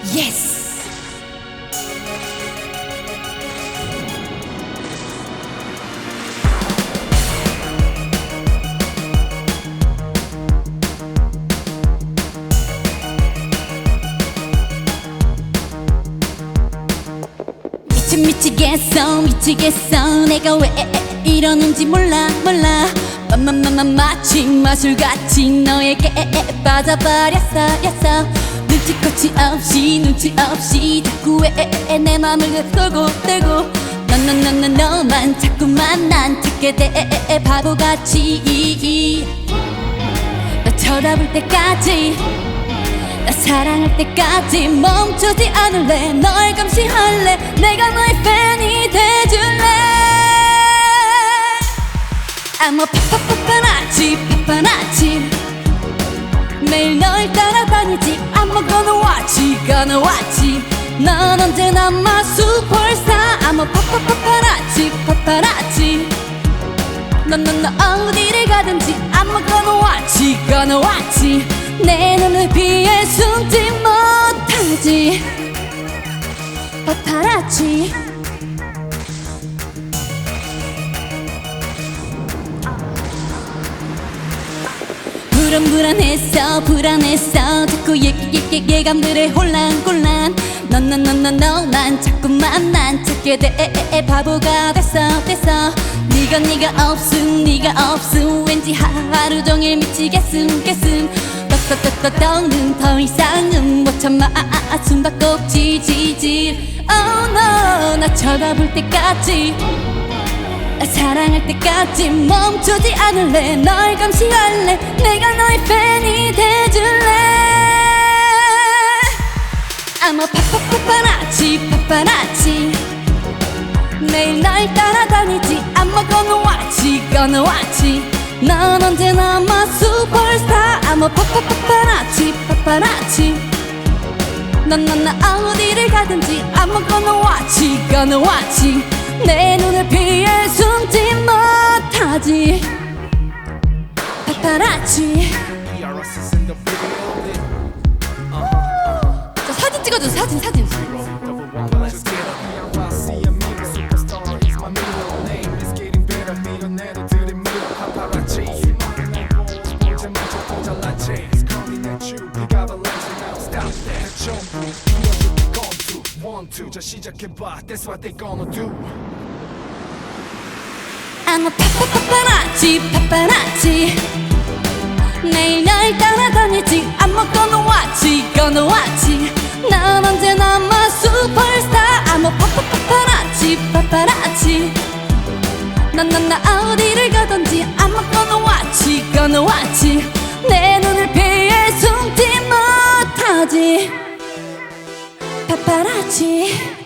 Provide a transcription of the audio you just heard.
예스. 미치겠어 내가 왜 이러는지 몰라 마치 마술같이 너에게 빠져버렸어 눈치 없이 자꾸 왜 내 맘을 끌고 너만 자꾸만 난 찾게 돼 바보같이 너 쳐다볼 때까지 나 사랑할 때까지 멈추지 않을래 널 감시할래 내가 너의 팬이 돼줄래 I'm a 파파라치 매일 널 따라다니지 I'm gonna watch 넌 언제나 my superstar I'm a 파파라치 넌 어디를 가든지 I'm gonna watch 내 눈을 피해 숨지 못하지 파파라치 불안했어 자꾸 예감들에 혼란 너만 자꾸만 난 찾게 돼 바보가 됐어 네가 없음 왠지 하루 종일 미치겠음 너는 더 이상은 못 참아 숨바꼭질 Oh no 나 쳐다볼 때까지 나 사랑할 때까지 멈추지 않을래 널 감시할래 내가 너의 팬이 돼줄래 I'm a 파파라치 매일 널 따라다니지 I'm gonna watch 넌 언제나 my superstar I'm a 파파라치 넌 어디를 가든지 I'm gonna watch 내 눈을 피해 숨지 못하지 파파라치 자, 사진 찍어줘 사진 자 시작해봐 That's what they gonna do I'm a 파파라치 매일 널 따라다니지 I'm gonna watch 넌 언제나 my superstar I'm a 파파라치 넌 어디를 가든지 I'm gonna watch 내 눈을 피해 숨지 못하지 파파라치